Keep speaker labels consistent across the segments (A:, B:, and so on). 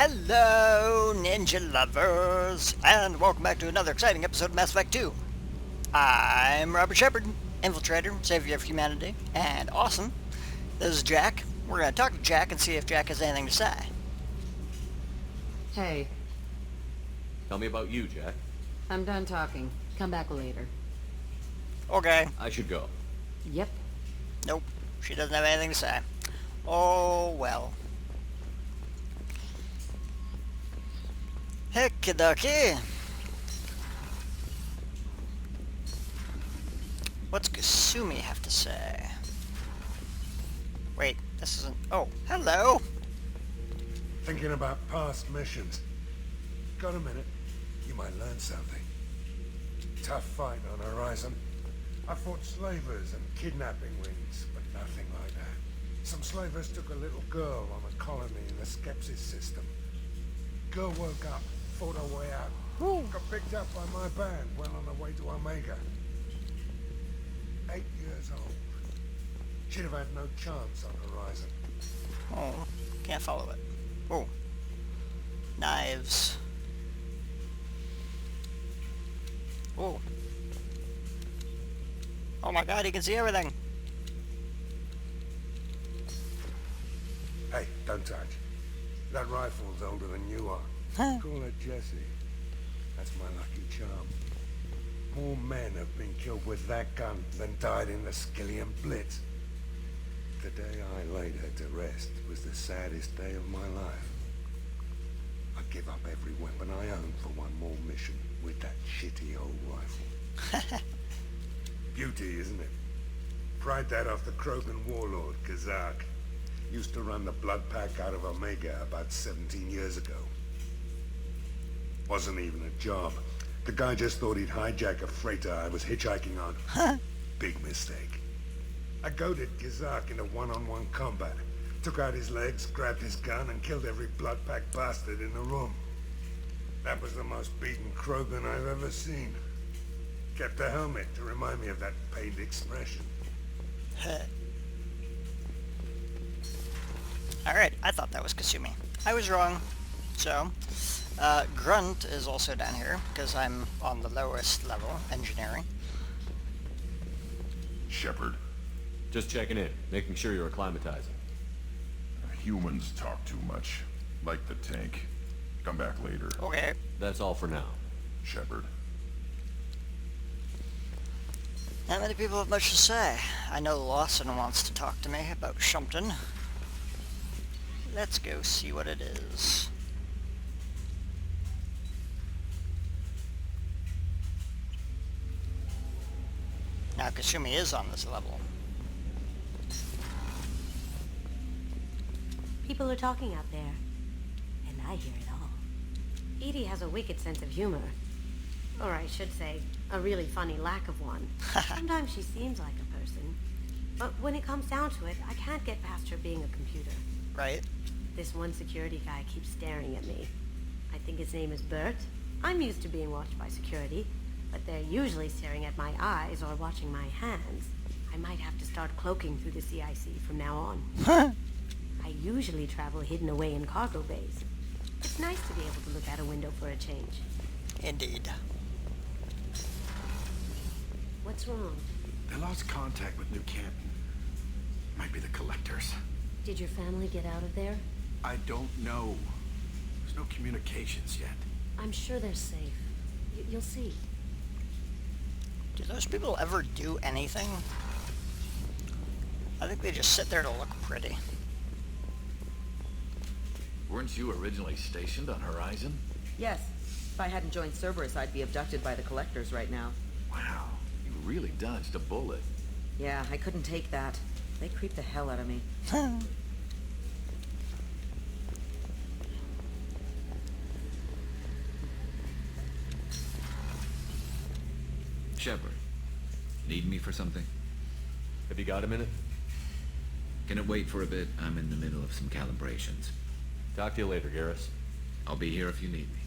A: Hello, ninja lovers, and welcome back to another exciting episode of Mass Effect 2. I'm Robert Shepard, Infiltrator, Savior of Humanity, and awesome. This is Jack. We're going to talk to Jack and see if Jack has anything to say.
B: Hey,
C: Tell me about you, Jack.
B: I'm done talking. Come back later.
A: Okay.
C: I should go.
B: Yep.
A: Nope, she doesn't have anything to say. Oh, well. Hecky ducky. What's Kasumi have to say? Wait, this isn't... Oh, hello.
D: Thinking about past missions. Got a minute? You might learn something. Tough fight on Horizon. I fought slavers and kidnapping rings, but nothing like that. Some slavers took a little girl on a colony in the Skepsis system. Girl woke up, fought her way out. Got picked up by my band, well on her way to Omega. 8 years old. She'd have had no chance on Horizon.
A: Oh, can't follow it. Oh. Knives. Oh. Oh my god, he can see everything.
D: Hey, don't touch. That rifle's older than you are.
A: Huh?
D: Call her Jessie. That's my lucky charm. More men have been killed with that gun than died in the Skillian Blitz. The day I laid her to rest was the saddest day of my life. I'd give up every weapon I own for one more mission with that shitty old rifle. Beauty, isn't it? Pried that off the Krogan warlord, Kazak. Used to run the blood pack out of Omega about 17 years ago. Wasn't even a job. The guy just thought he'd hijack a freighter I was hitchhiking on. Big mistake. I goaded Kazak into one-on-one combat. Took out his legs, grabbed his gun, and killed every blood pack bastard in the room. That was the most beaten Krogan I've ever seen. Kept a helmet to remind me of that pained expression.
A: Alright, I thought that was Kasumi. I was wrong. So, Grunt is also down here, because I'm on the lowest level, engineering.
E: Shepard,
C: Just checking in, making sure you're acclimatizing.
E: humans talk too much. Like the tank. Come back later.
A: Okay.
C: That's all for now.
E: Shepard.
A: Not many people have much to say. I know Lawson wants to talk to me about Shumpton. Let's go see what it is. Now Kasumi is on this level.
F: People are talking out there, and I hear it all. Edie has a wicked sense of humor. Or I should say, a really funny lack of one. Sometimes she seems like a person. But when it comes down to it, I can't get past her being a computer.
A: Right?
F: This one security guy keeps staring at me. I think his name is Bert. I'm used to being watched by security, but they're usually staring at my eyes or watching my hands. I might have to start cloaking through the CIC from now on. I usually travel hidden away in cargo bays. It's nice to be able to look out a window for a change.
A: Indeed.
F: What's wrong?
G: They lost contact with New Canton. Might be the collectors.
F: Did your family get out of there?
G: I don't know. There's no communications yet.
F: I'm sure they're safe. You'll see.
A: Do those people ever do anything? I think they just sit there to look pretty.
H: Weren't you originally stationed on Horizon?
I: Yes. If I hadn't joined Cerberus, I'd be abducted by the collectors right now.
H: Wow, you really dodged a bullet.
I: Yeah, I couldn't take that. They creep the hell out of me.
H: Shepard, need me for something?
C: Have you got a minute?
H: Can it wait for a bit? I'm in the middle of some calibrations.
C: Talk to you later, Garrus.
H: I'll be here if you need me.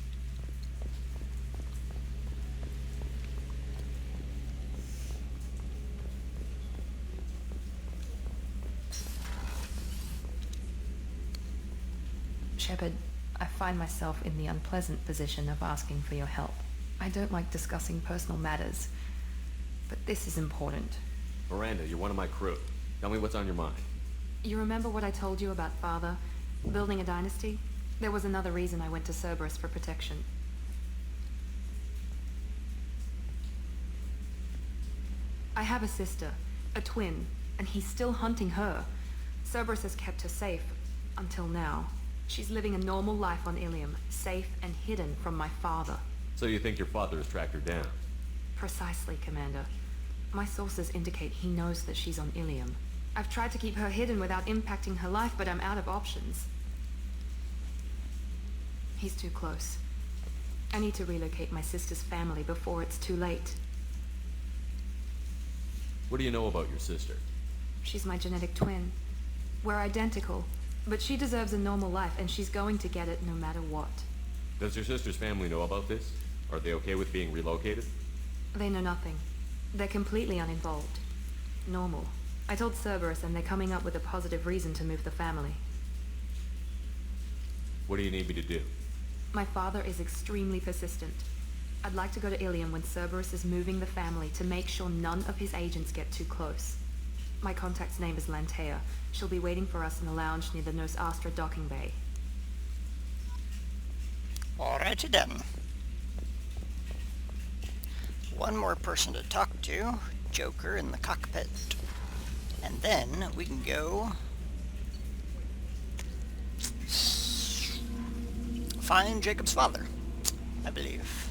B: Shepard,
J: I find myself in the unpleasant position of asking for your help. I don't like discussing personal matters, but this is important.
C: Miranda, you're one of my crew. Tell me what's on your mind.
J: You remember what I told you about Father? Building a dynasty? There was another reason I went to Cerberus for protection. I have a sister, a twin, and he's still hunting her. Cerberus has kept her safe, until now. She's living a normal life on Ilium, safe and hidden from my father.
C: So you think your father has tracked her down?
J: Precisely, Commander. My sources indicate he knows that she's on Ilium. I've tried to keep her hidden without impacting her life, but I'm out of options. He's too close. I need to relocate my sister's family before it's too late.
C: What do you know about your sister?
J: She's my genetic twin. We're identical, but she deserves a normal life, and she's going to get it no matter what.
C: Does your sister's family know about this? Are they okay with being relocated?
J: They know nothing. They're completely uninvolved. Normal. I told Cerberus, and they're coming up with a positive reason to move the family.
C: What do you need me to do?
J: My father is extremely persistent. I'd like to go to Ilium when Cerberus is moving the family to make sure none of his agents get too close. My contact's name is Lantea. She'll be waiting for us in the lounge near the Nos Astra docking bay.
A: Alrighty then. One more person to talk to, Joker in the cockpit. And then we can go find Jacob's father, I believe.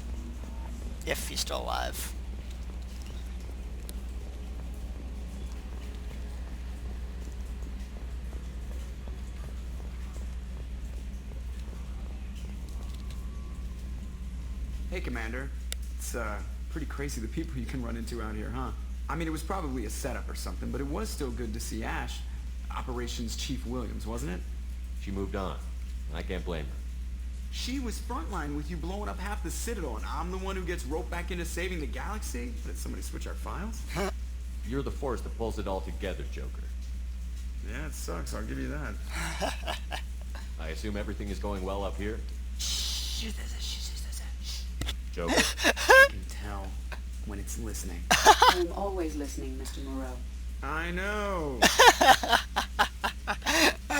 A: If he's still alive.
K: Hey, Commander. It's, pretty crazy the people you can run into out here, huh? I mean, it was probably a setup or something, but it was still good to see Ash. Operations Chief Williams, wasn't it?
C: She moved on. I can't blame her.
K: She was frontline with you blowing up half the Citadel, and I'm the one who gets roped back into saving the galaxy? Did somebody switch our files?
C: You're the force that pulls it all together, Joker.
K: Yeah, it sucks, I'll give you that.
C: I assume everything is going well up here? Joker?
K: I can tell when it's listening.
B: I'm always listening, Mr. Moreau.
K: I know.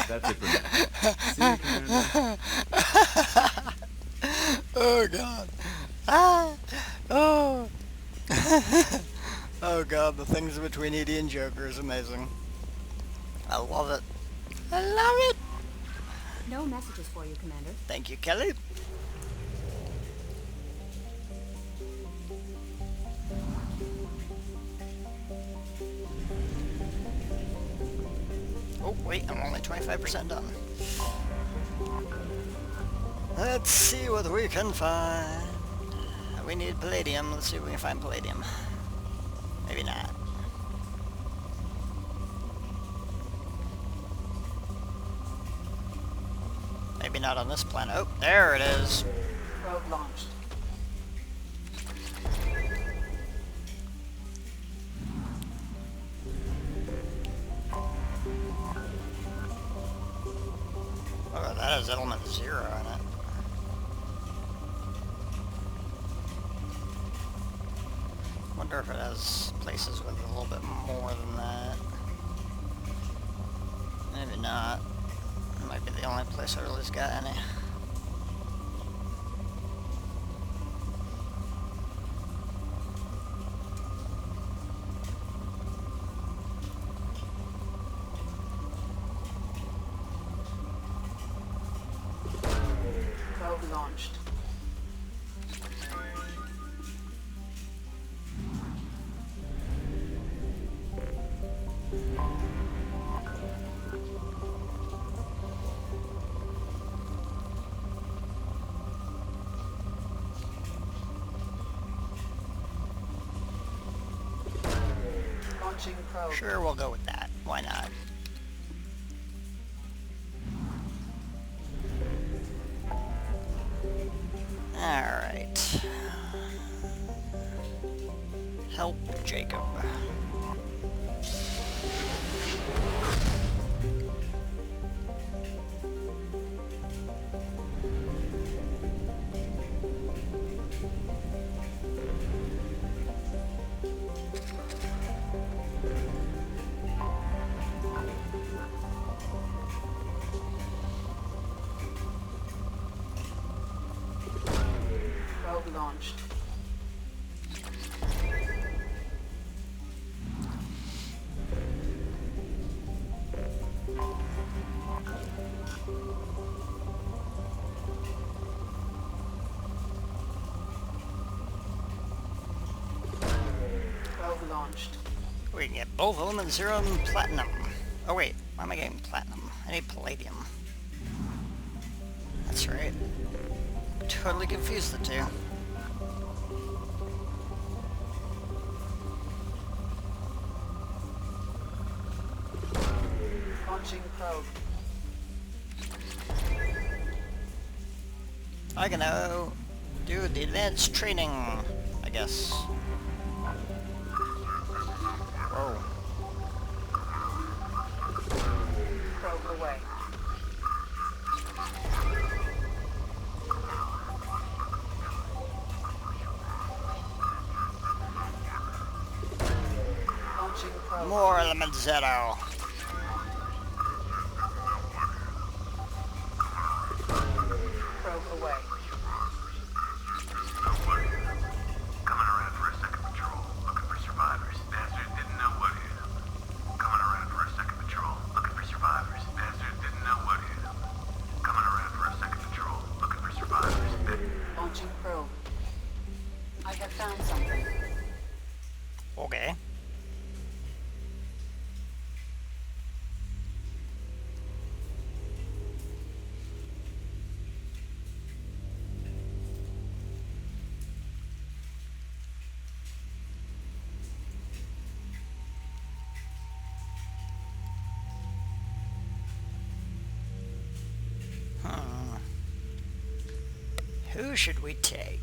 C: That's it for now.
K: See you, Commander.
A: Oh god. Ah. Oh. Oh god, the things between Edie and Joker is amazing. I love it. I love it.
F: No messages for you, Commander.
A: Thank you, Kelly. Oh, wait, I'm only 25% done. Let's see what we can find. We need palladium. Let's see if we can find palladium. Maybe not. Maybe not on this planet. Oh, there it is.
B: Probe launched.
A: Oh, that has element 0 in it. Wonder if it has places with a little bit more than that. Maybe not. It might be the only place I really's got any.
B: Probe launched. Launching probe.
A: Sure, we'll go with that. Why not? Alright. Help Jacob.
B: launched. Probe launched.
A: We can get both of them and 0 and platinum. Oh wait, why am I getting platinum? I need palladium. That's right. Totally confused the two.
B: Launching probe.
A: I can now do the advanced training, I guess. Whoa.
B: Probe away. Launching probe.
A: More element 0.
B: Probe away.
L: Coming around for a second patrol, looking for survivors. Bastards didn't know what hit them. Coming around for a second patrol, looking for survivors. Bastards didn't know what hit them. Coming around for a second patrol, looking for survivors.
B: Launching probe. I have found something.
A: Okay. Who should we take?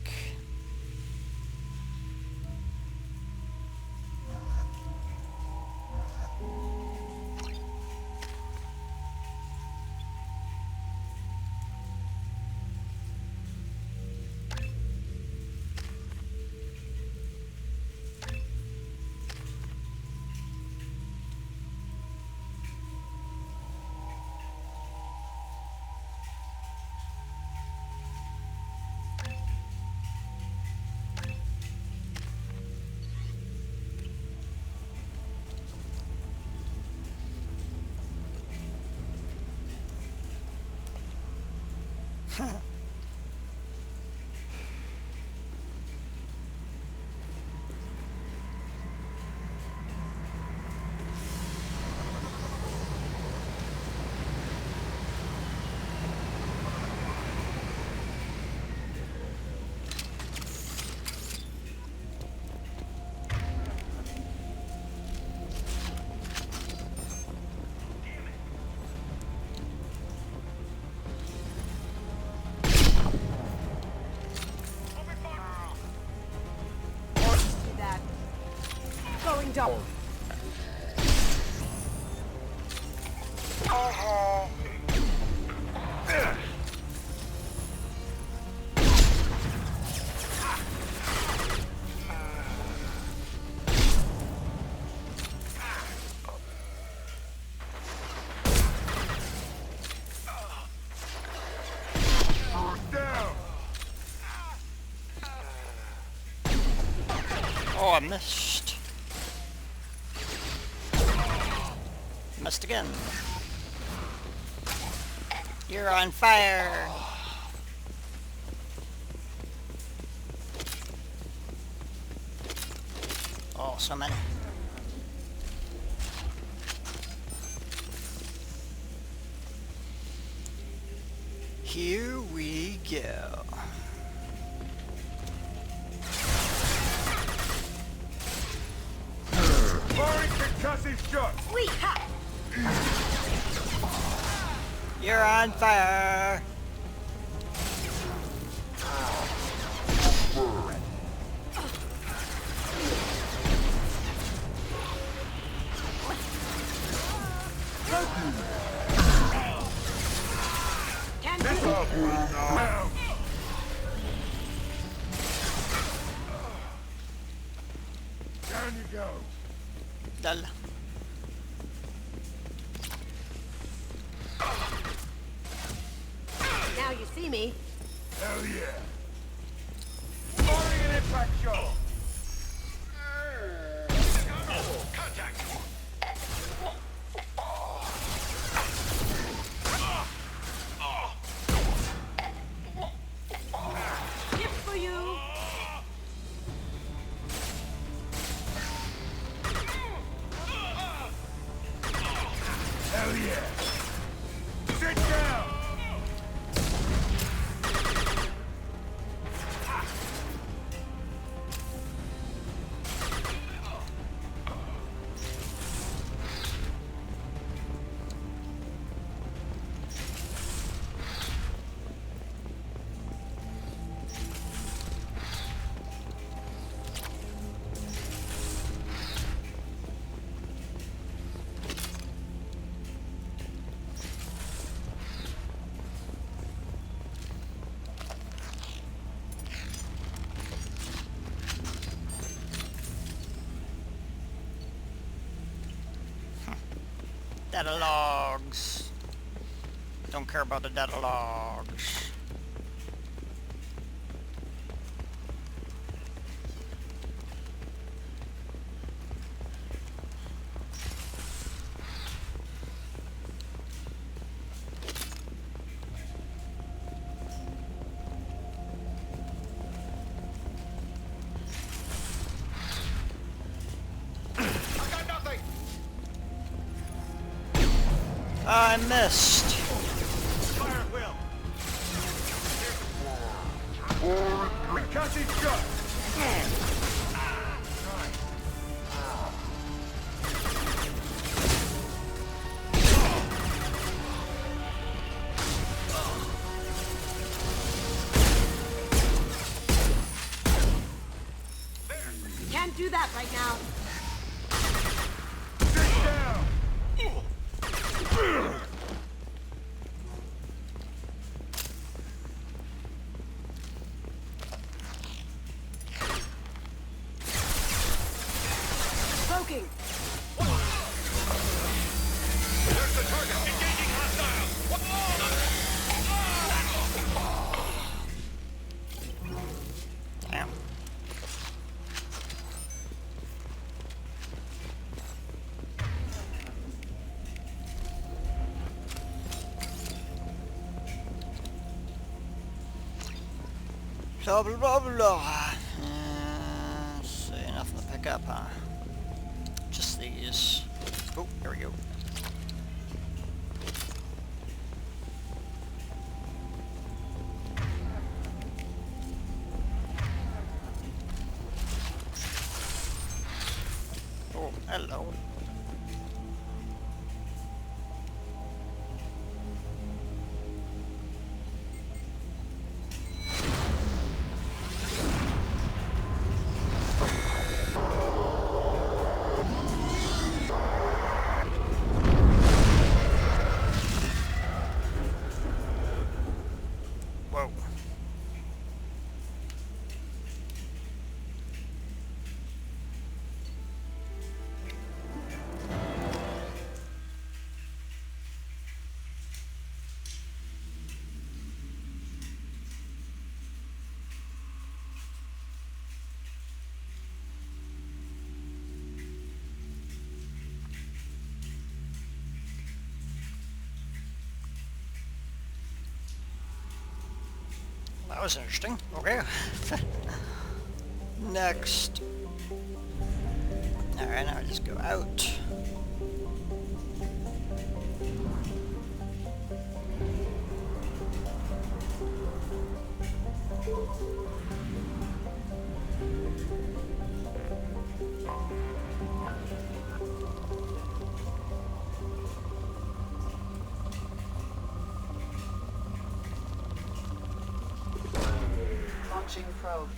F: Double.
A: Oh, I missed. Missed again. You're on fire. Oh, so many. Here we go. You're on fire.
D: Down you go.
A: Dal.
F: Now you see me.
D: Hell yeah. impact shot!
L: Contact!
F: Gift for you!
D: Hell yeah! Sit down!
A: Data logs. Don't care about the data logs. I missed.
L: Fire at will!
D: Concussion shot!
F: Can't do that right now.
D: Sit down!
F: Smoking!
L: There's the target! Engaging hostile!
A: Damn. Blah blah blah blah. Let's see, nothing to pick up, huh? Just these. Oh, there we go. Oh, hello. Whoa. That was interesting. Okay. Next. Alright, now I just go out.
B: Launching probe.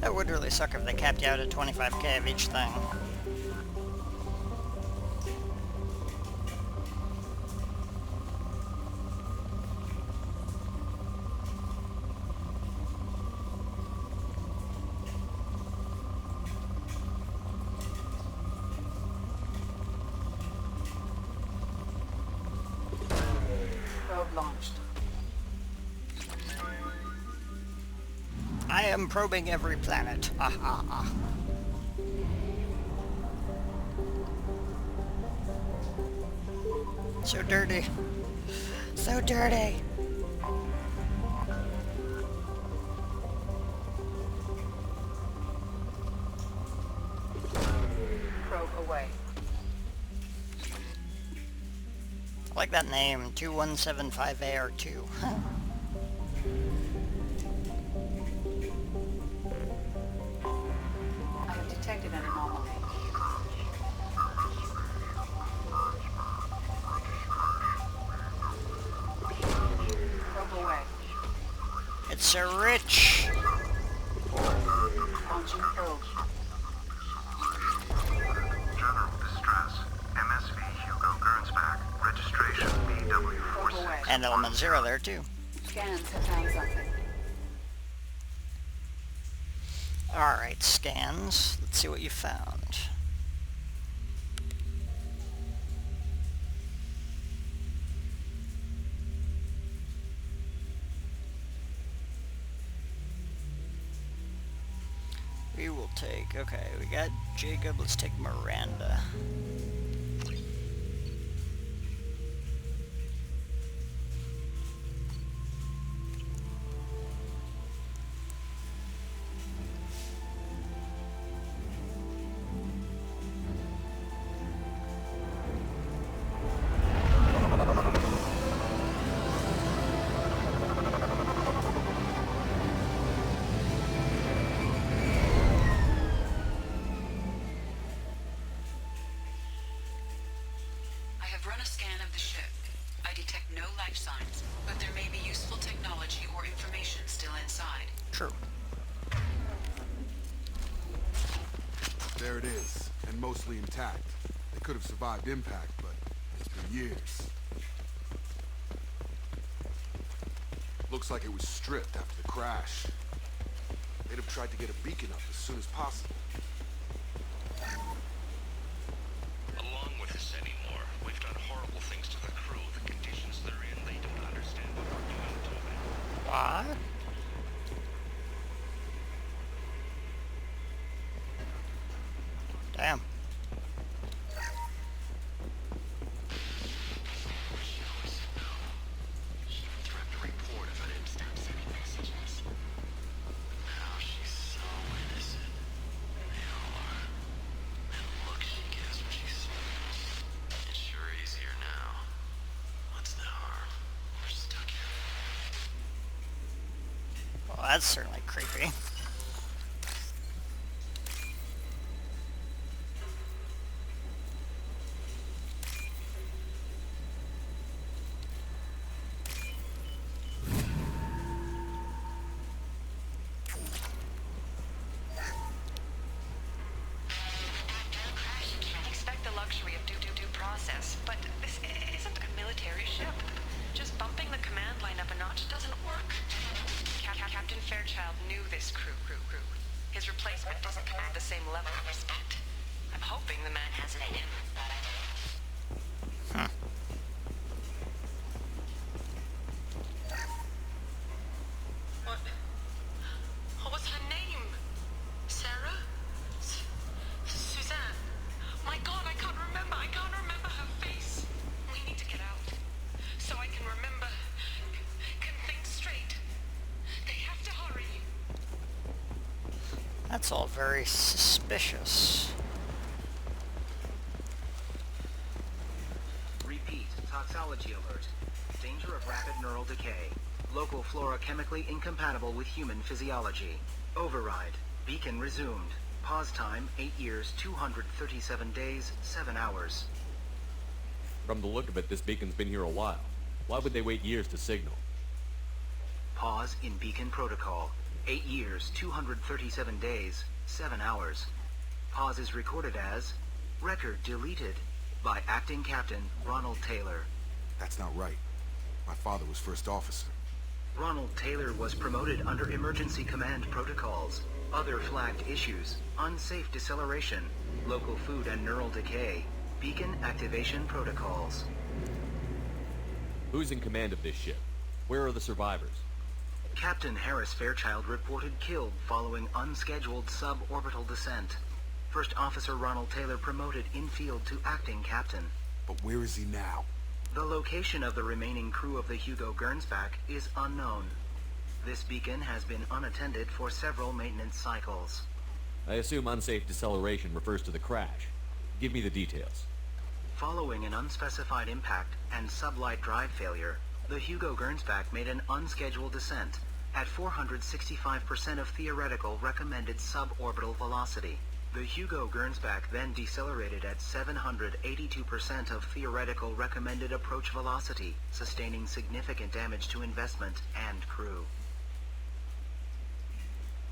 A: That would really suck if they capped you out at 25k of each thing.
B: probe launched.
A: I am probing every planet. Ah, ah, ah. So dirty. So dirty.
B: Probe away.
A: I like that name, 2175AR2.
B: I have detected an anomaly. Probe away.
A: It's so rich.
B: Launching probe.
L: General distress. MSV Hugo Gernsback. Registration BW46.
A: And element 0 there too.
B: Scans have found something.
A: Alright, scans. Let's see what you found. We will take, okay, we got Jacob, let's take Miranda.
B: I have run a scan of the ship. I detect no life signs, but there may be useful technology or information still inside.
A: True.
G: There it is, and mostly intact. They could have survived impact, but it's been years. Looks like it was stripped after the crash. They'd have tried to get a beacon up as soon as possible.
L: Along with this anymore, we've done horrible things to the crew. The conditions they're in, they don't understand what we're doing to them.
A: What? Damn. Well, that's certainly creepy.
B: Can't expect the luxury of due process, but this isn't a military ship. Just bumping the command line up a notch doesn't work. Captain Fairchild knew this crew. His replacement doesn't command the same level of respect. I'm hoping the man has it in him. What was her name? Sarah? Suzanne? My God, I can't remember. I can't remember her face. We need to get out. So I can remember. Can think straight. They have to hurry.
A: That's all very suspicious.
L: Repeat, toxology alert. Danger of rapid neural decay. Local flora chemically incompatible with human physiology. Override. Beacon resumed. Pause time 8 years, 237 days, 7 hours.
C: From the look of it, this beacon's been here a while. Why would they wait years to signal?
L: Pause in beacon protocol. 8 years, 237 days, 7 hours. Pause is recorded as record deleted by Acting Captain Ronald Taylor.
G: That's not right. My father was first officer.
L: Ronald Taylor was promoted under emergency command protocols. Other flagged issues: unsafe deceleration, local food and neural decay, beacon activation protocols.
C: Who's in command of this ship? Where are the survivors?
L: Captain Harris Fairchild reported killed following unscheduled suborbital descent. First Officer Ronald Taylor promoted in-field to acting captain.
G: But where is he now?
L: The location of the remaining crew of the Hugo Gernsback is unknown. This beacon has been unattended for several maintenance cycles.
C: I assume unsafe deceleration refers to the crash. Give me the details.
L: Following an unspecified impact and sublight drive failure, the Hugo Gernsback made an unscheduled descent at 465% of theoretical recommended suborbital velocity. The Hugo Gernsback then decelerated at 782% of theoretical recommended approach velocity, sustaining significant damage to investment and crew.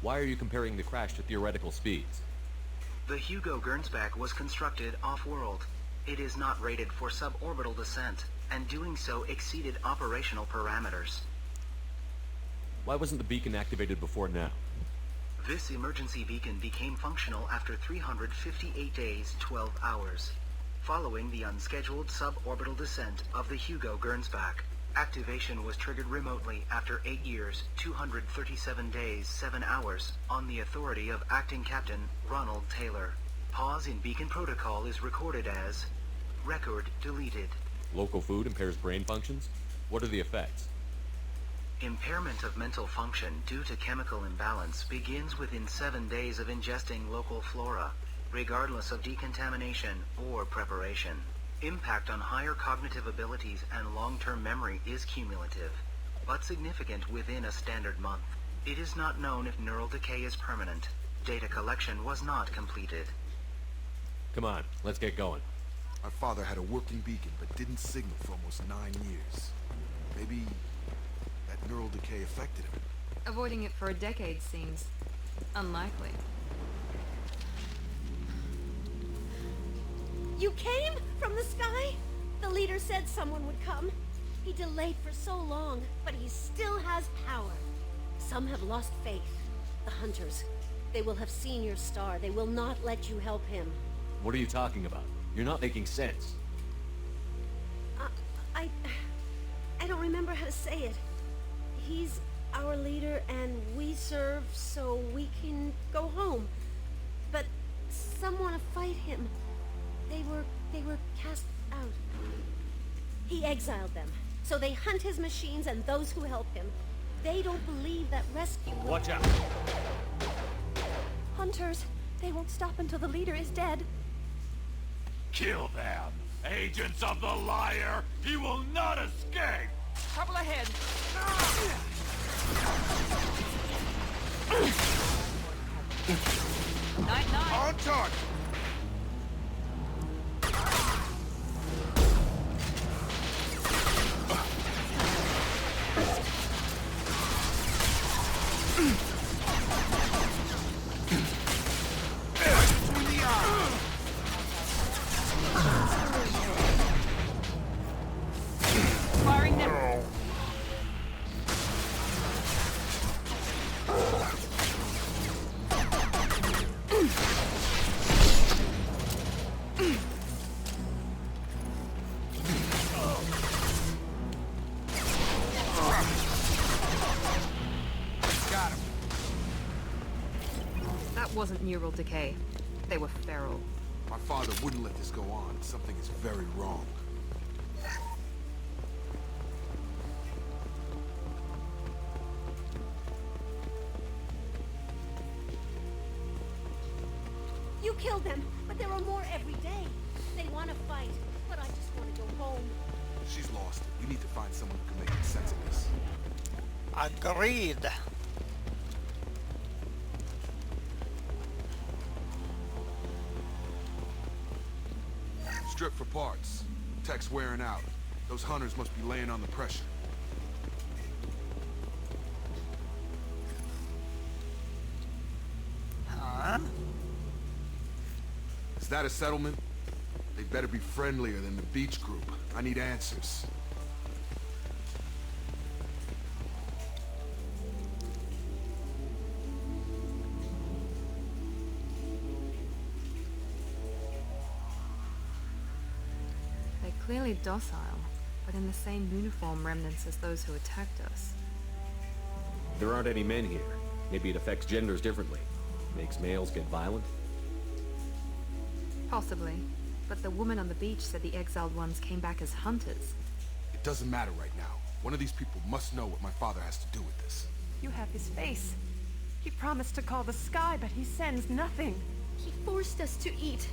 C: Why are you comparing the crash to theoretical speeds?
L: The Hugo Gernsback was constructed off-world. It is not rated for suborbital descent, and doing so exceeded operational parameters.
C: Why wasn't the beacon activated before now?
L: This emergency beacon became functional after 358 days, 12 hours. Following the unscheduled suborbital descent of the Hugo Gernsback, activation was triggered remotely after 8 years, 237 days, 7 hours, on the authority of Acting Captain Ronald Taylor. Pause in beacon protocol is recorded as record deleted.
C: Local food impairs brain functions? What are the effects?
L: Impairment of mental function due to chemical imbalance begins within 7 days of ingesting local flora, regardless of decontamination or preparation. Impact on higher cognitive abilities and long-term memory is cumulative, but significant within a standard month. It is not known if neural decay is permanent. Data collection was not completed.
C: Come on, let's get going.
G: My father had a working beacon, but didn't signal for almost 9 years. Maybe that neural decay affected him.
J: Avoiding it for a decade seems unlikely.
F: You came from the sky? The leader said someone would come. He delayed for so long, but he still has power. Some have lost faith. The hunters. They will have seen your star. They will not let you help him.
C: What are you talking about? You're not making sense.
F: I don't remember how to say it. He's our leader and we serve so we can go home. But some want to fight him. They were cast out. He exiled them, so they hunt his machines and those who help him. They don't believe that rescue will...
C: Watch out!
F: Hunters, they won't stop until the leader is dead.
E: Kill them! Agents of the liar! He will not escape!
I: Trouble ahead.
J: Night.
G: On target!
J: Firing them.
G: Got him.
J: That wasn't neural decay. They were feral.
G: My father wouldn't let this go on. Something is very wrong.
F: You killed them, but there are more every day. They want to fight, but I just want to go home.
G: She's lost. We need to find someone who can make sense of this.
A: Agreed.
G: Strip for parts. Tech's wearing out. Those hunters must be laying on the pressure.
A: Huh?
G: Is that a settlement? They better be friendlier than the beach group. I need answers.
J: They're clearly docile. but in the same uniform remnants as those who attacked us.
C: There aren't any men here. Maybe it affects genders differently. Makes males get violent?
J: Possibly. But the woman on the beach said the exiled ones came back as hunters.
G: It doesn't matter right now. One of these people must know what my father has to do with this.
M: You have his face. He promised to call the sky, but he sends nothing.
N: He forced us to eat,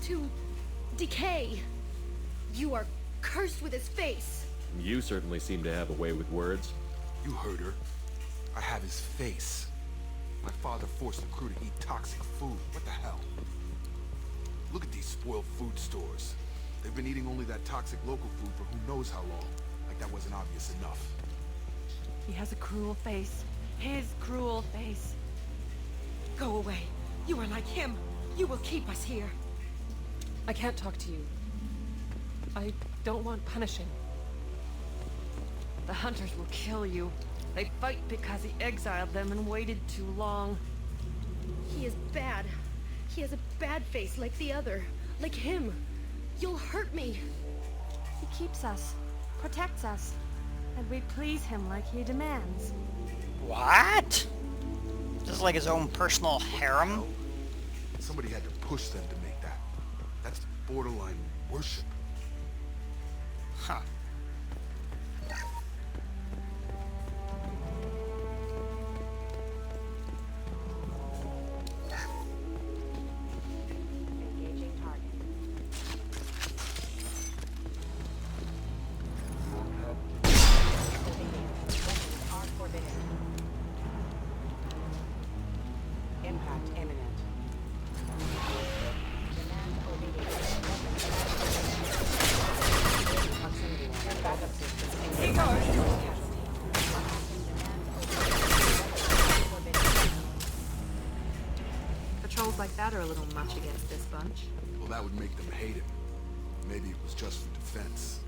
N: to decay. You are cursed with his face.
C: You certainly seem to have a way with words.
G: You heard her. I have his face. My father forced the crew to eat toxic food. What the hell? Look at these spoiled food stores. They've been eating only that toxic local food for who knows how long. Like that wasn't obvious enough.
M: He has a cruel face. His cruel face. Go away. You are like him. You will keep us here. I can't talk to you. I don't want punishing. The hunters will kill you. They fight because he exiled them and waited too long.
N: He is bad. He has a bad face like the other. Like him. You'll hurt me.
M: He keeps us. Protects us. And we please him like he demands.
A: What? This is like his own personal harem?
G: Somebody had to push them to make that. That's borderline worship.
A: Huh.
F: Engaging target. Weapons are forbidden. Impact imminent. Demand obedience. Proximity warning. Backup systems.
M: He goes.
J: Patrols like that are a little much against this bunch.
G: Well, that would make them hate him. Maybe it was just for defense.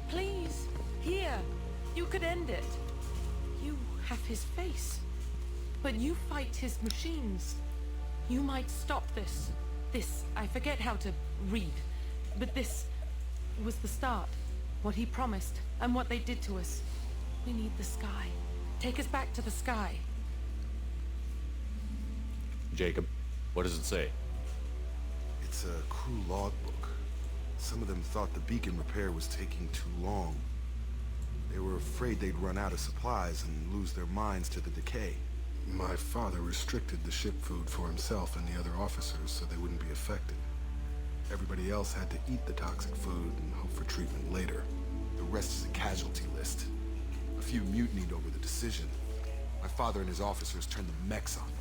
M: Please. Here. You could end it. You have his face. But you fight his machines. You might stop this. This, I forget how to read. But this was the start. What he promised, and what they did to us. We need the sky. Take us back to the sky.
C: Jacob, what does it say?
G: It's a crew logbook. Some of them thought the beacon repair was taking too long. They were afraid they'd run out of supplies and lose their minds to the decay. My father restricted the ship food for himself and the other officers so they wouldn't be affected. Everybody else had to eat the toxic food and hope for treatment later. The rest is a casualty list. A few mutinied over the decision. My father and his officers turned the mechs on them.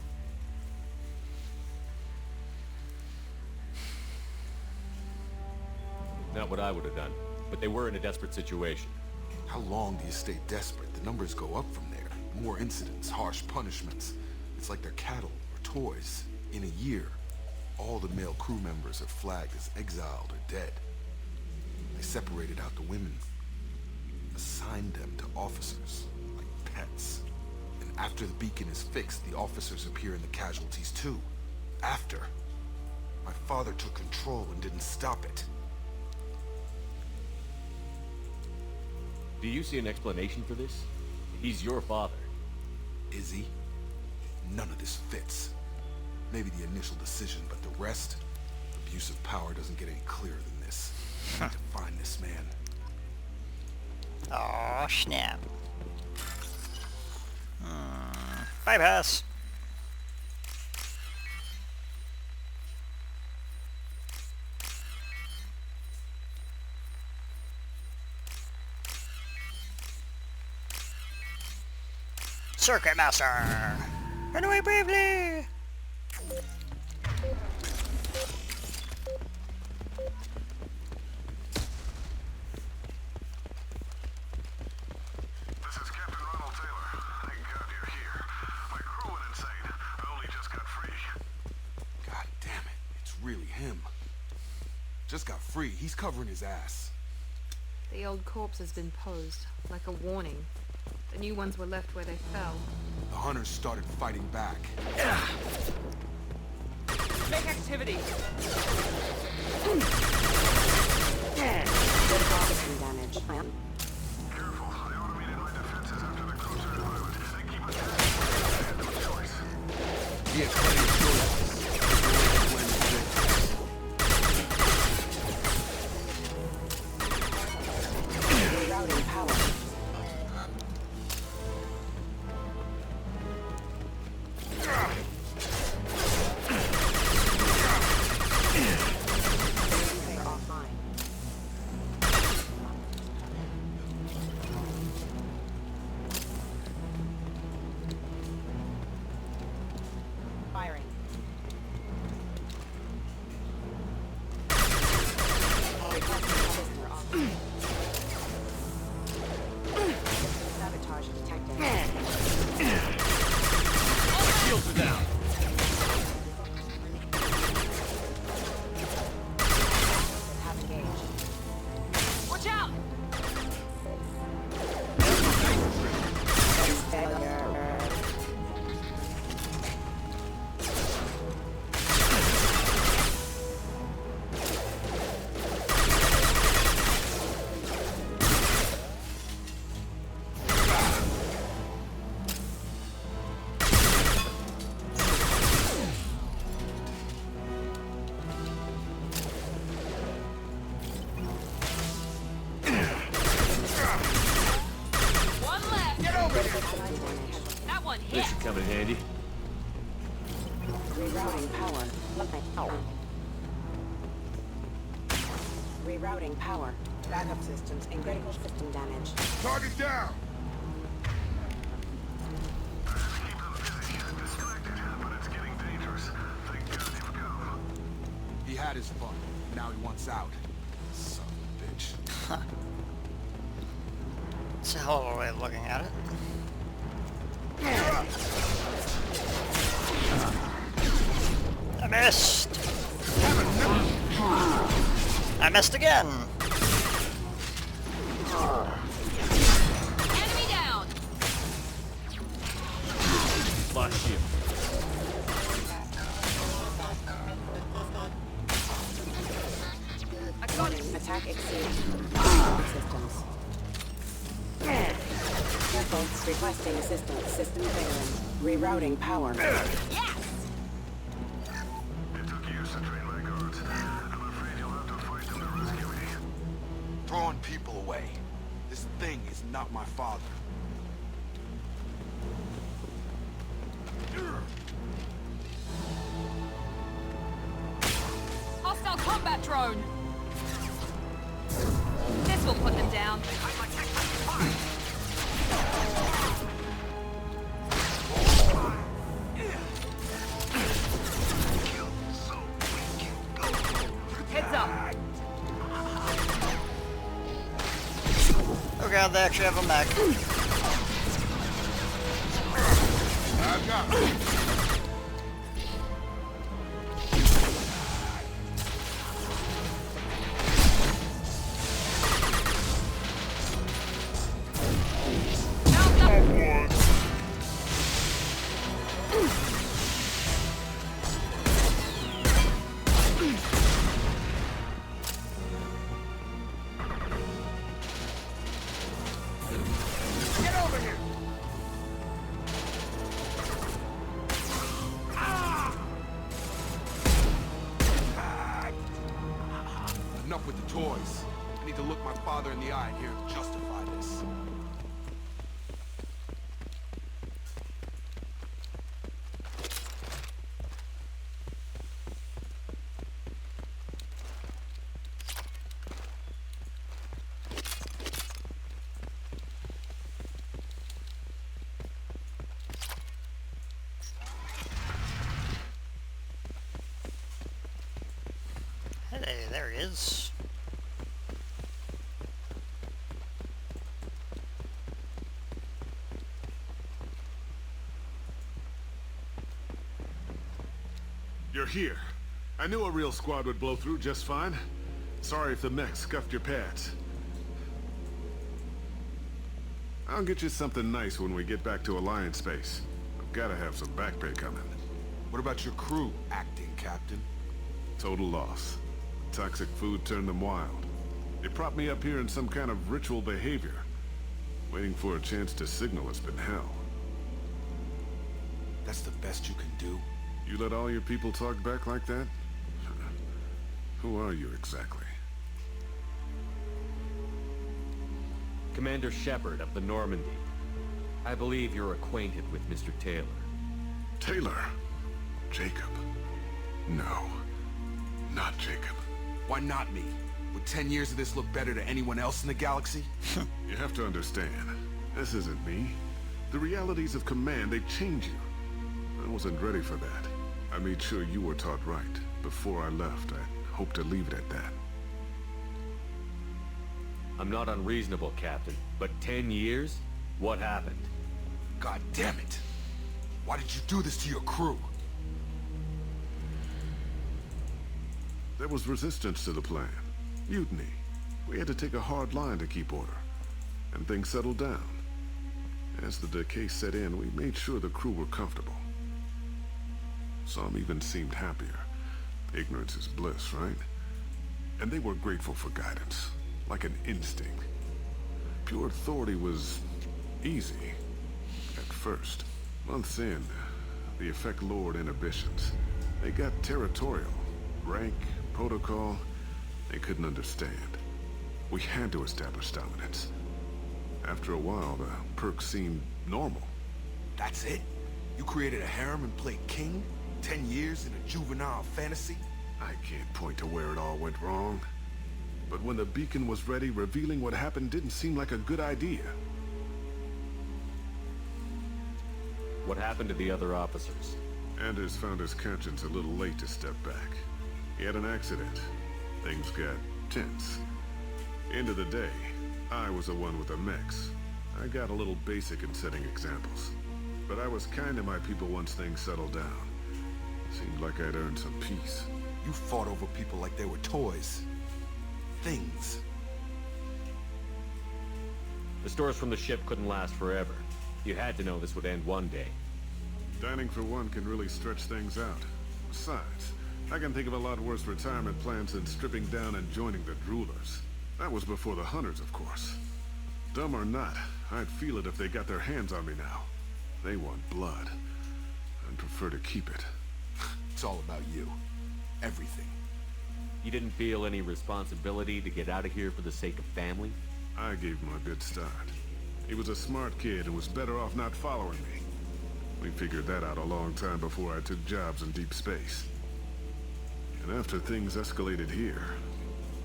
C: Not what I would have done, but they were in a desperate situation.
G: How long do you stay desperate? The numbers go up from there. More incidents, harsh punishments. It's like they're cattle or toys. In a year, all the male crew members are flagged as exiled or dead. They separated out the women, assigned them to officers, like pets. And after the beacon is fixed, the officers appear in the casualties too. After. My father took control and didn't stop it.
C: Do you see an explanation for this? He's your father.
G: Is he? None of this fits. Maybe the initial decision, but the rest? Abuse of power doesn't get any clearer than this. I need to find this man.
A: Aw, snap. Bypass. Circuit Master! Run away bravely!
L: This is Captain Ronald Taylor. Thank God you're here. My crew went insane. I only just got free.
G: God damn it. It's really him. Just got free. He's covering his ass.
J: The old corpse has been posed, like a warning. The new ones were left where they fell.
G: The hunters started fighting back.
M: Suspect activity.
F: Damage.
L: Careful. They automated my defenses after the closer environment. They keep attacking. I had no choice.
K: He has plenty of choices.
F: Rerouting power. Firing. Sabotage detected.
C: Shields are down.
F: Have engaged.
M: Watch out!
F: Failure.
M: One left. Get over That one hit.
C: This should come in handy.
F: Rerouting power. Rerouting power. Backup systems and critical system damage.
D: Target down!
L: Keep them busy. Distracted, but it's getting dangerous. Thank God they've come.
G: He had his fun. Now he wants out. Son of a bitch.
A: It's a hell of a way of looking at it. I missed! I missed again!
M: Enemy down.
C: Lost shield.
M: I got it.
F: Attack exceeds. Systems. Careful. Requesting assistance. System failing. Rerouting power.
M: Yes.
L: It took years to train my guards. I'm afraid you'll have to fight them to rescue me.
G: Throwing people away. This thing is not my father.
M: Hostile combat drone. This will put them down. Heads up.
A: Oh god, they actually have a mech.
D: I've got it.
K: Get over here!
G: Enough with the toys. I need to look my father in the eye here to justify this.
A: Hey, there he is.
O: You're here. I knew a real squad would blow through just fine. Sorry if the mech scuffed your pads. I'll get you something nice when we get back to Alliance space. I've gotta have some back pay coming.
G: What about your crew, acting captain?
O: Total loss. Toxic food turned them wild. They propped me up here in some kind of ritual behavior. Waiting for a chance to signal has been hell.
G: That's the best you can do?
O: You let all your people talk back like that? Who are you exactly?
C: Commander Shepard of the Normandy. I believe you're acquainted with Mr. Taylor.
O: Taylor? Jacob? No. Not Jacob.
G: Why not me? Would 10 years of this look better to anyone else in the galaxy?
O: You have to understand, this isn't me. The realities of command, they change you. I wasn't ready for that. I made sure you were taught right. Before I left, I hoped to leave it at that.
C: I'm not unreasonable, Captain, but 10 years? What happened?
G: God damn it! Why did you do this to your crew?
O: There was resistance to the plan. Mutiny. We had to take a hard line to keep order. And things settled down. As the decay set in, we made sure the crew were comfortable. Some even seemed happier. Ignorance is bliss, right? And they were grateful for guidance, like an instinct. Pure authority was easy, at first. Months in, the effect lowered inhibitions. They got territorial. Rank, protocol, they couldn't understand. We had to establish dominance. After a while, the perks seemed normal.
G: That's it? You created a harem and played king? 10 years in a juvenile fantasy?
O: I can't point to where it all went wrong. But when the beacon was ready, revealing what happened didn't seem like a good idea.
C: What happened to the other officers?
O: Anders found his conscience a little late to step back. He had an accident. Things got tense. End of the day, I was the one with the mechs. I got a little basic in setting examples. But I was kind to my people once things settled down. Seemed like I'd earned some peace.
G: You fought over people like they were toys. Things.
C: The stores from the ship couldn't last forever. You had to know this would end one day.
O: Dining for one can really stretch things out. Besides, I can think of a lot worse retirement plans than stripping down and joining the droolers. That was before the hunters, of course. Dumb or not, I'd feel it if they got their hands on me now. They want blood. I'd prefer to keep it.
G: It's all about you. Everything.
C: You didn't feel any responsibility to get out of here for the sake of family?
O: I gave him a good start. He was a smart kid and was better off not following me. We figured that out a long time before I took jobs in deep space. And after things escalated here,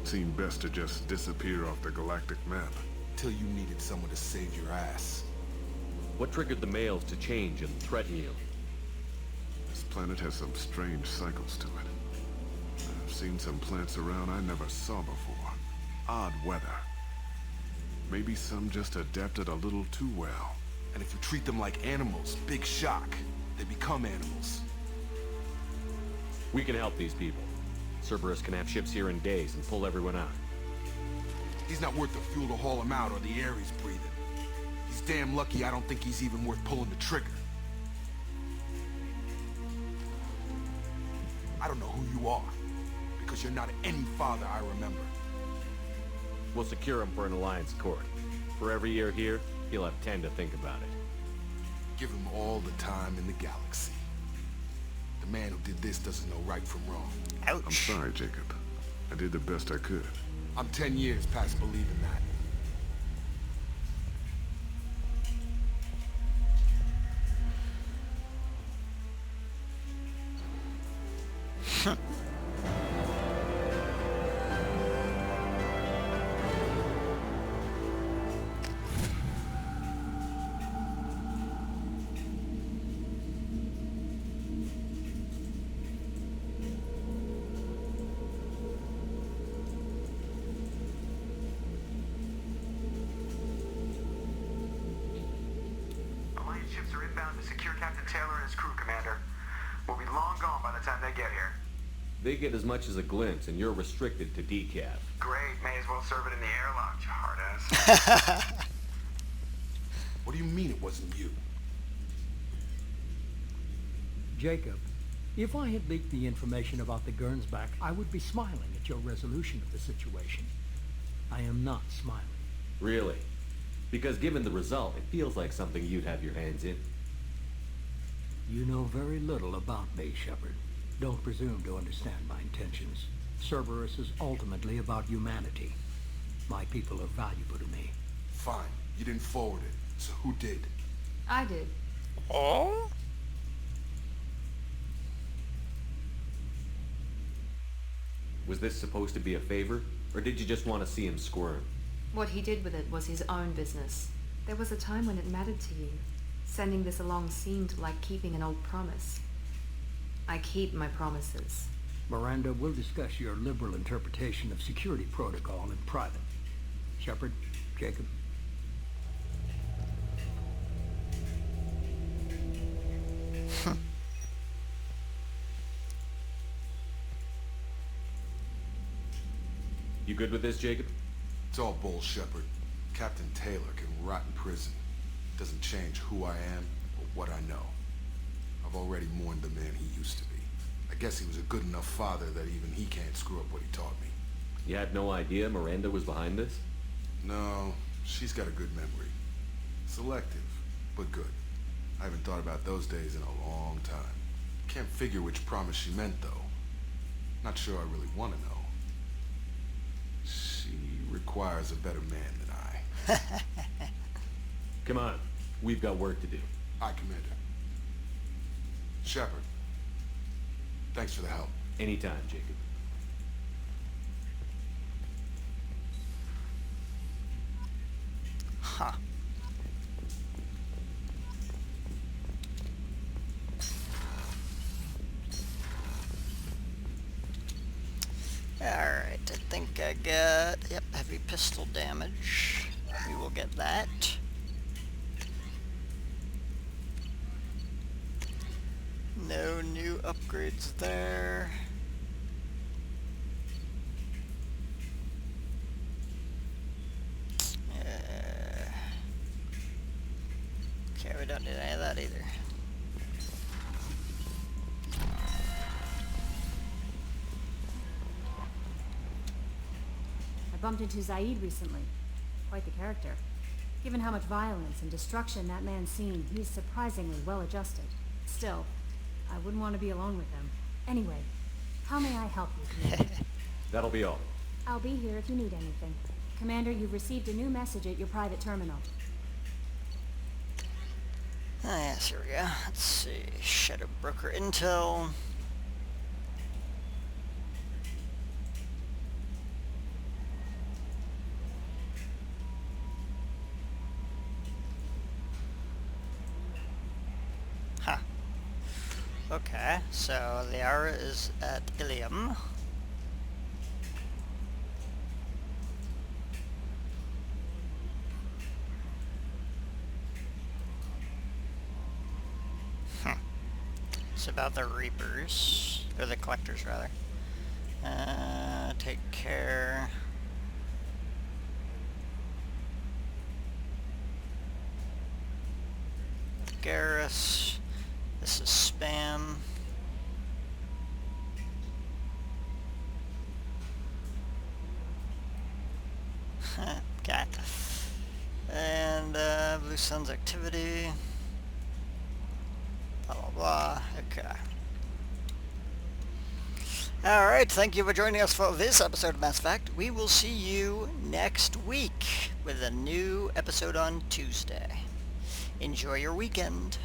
O: it seemed best to just disappear off the galactic map.
G: Till you needed someone to save your ass.
C: What triggered the males to change and threaten you?
O: This planet has some strange cycles to it. I've seen some plants around I never saw before. Odd weather. Maybe some just adapted a little too well.
G: And if you treat them like animals, big shock. They become animals.
C: We can help these people. Cerberus can have ships here in days and pull everyone out.
G: He's not worth the fuel to haul him out or the air he's breathing. He's damn lucky I don't think he's even worth pulling the trigger. I don't know who you are, because you're not any father I remember.
C: We'll secure him for an alliance court. For every year here, he'll have 10 to think about it.
G: Give him all the time in the galaxy. The man who did this doesn't know right from wrong.
A: Ouch.
O: I'm sorry, Jacob. I did the best I could.
G: I'm 10 years past believing that.
L: Ships are inbound to secure Captain Taylor and his crew, Commander. We'll be long gone by the time they get here.
C: They get as much as a glimpse, and you're restricted to decaf.
L: Great, may as well serve it in the airlock, you hard-ass.
G: What do you mean it wasn't you?
P: Jacob, If I had leaked the information about the Gernsback, I would be smiling at your resolution of the situation. I am not smiling.
C: Really? Because given the result, it feels like something you'd have your hands in.
P: You know very little about me, Shepard. Don't presume to understand my intentions. Cerberus is ultimately about humanity. My people are valuable to me.
G: Fine. You didn't forward it. So who did?
J: I did.
A: Oh?
C: Was this supposed to be a favor? Or did you just want to see him squirm?
J: What he did with it was his own business. There was a time when it mattered to you. Sending this along seemed like keeping an old promise. I keep my promises.
P: Miranda, we'll discuss your liberal interpretation of security protocol in private. Shepard, Jacob.
C: You good with this, Jacob?
G: It's all bull, Shepard. Captain Taylor can rot in prison. Doesn't change who I am or what I know. I've already mourned the man he used to be. I guess he was a good enough father that even he can't screw up what he taught me.
C: You had no idea Miranda was behind this?
G: No, she's got a good memory. Selective, but good. I haven't thought about those days in a long time. Can't figure which promise she meant, though. Not sure I really want to know. She requires a better man than I.
C: Come on, we've got work to do.
G: Aye, Commander. Shepard, thanks for the help.
C: Anytime, Jacob.
A: Huh. Alright, I think I got, yep, heavy pistol damage. We will get that. No new upgrades there. Okay, we don't need any of that either.
Q: I bumped into Zaid recently. Quite the character. Given how much violence and destruction that man's seen, he's surprisingly well adjusted. Still, I wouldn't want to be alone with him. Anyway, how may I help you, Commander?
C: That'll be all.
Q: I'll be here if you need anything. Commander, you've received a new message at your private terminal.
A: Ah, yes, here we go. Let's see. Shadow Broker Intel. Huh. Okay, so the hour is at Ilium. It's about the Reapers, or the Collectors rather. Take care. Garrus. This is spam. Okay. And Blue Sun's activity. Blah, blah, blah. Okay. Alright, thank you for joining us for this episode of Mass Effect. We will see you next week with a new episode on Tuesday. Enjoy your weekend.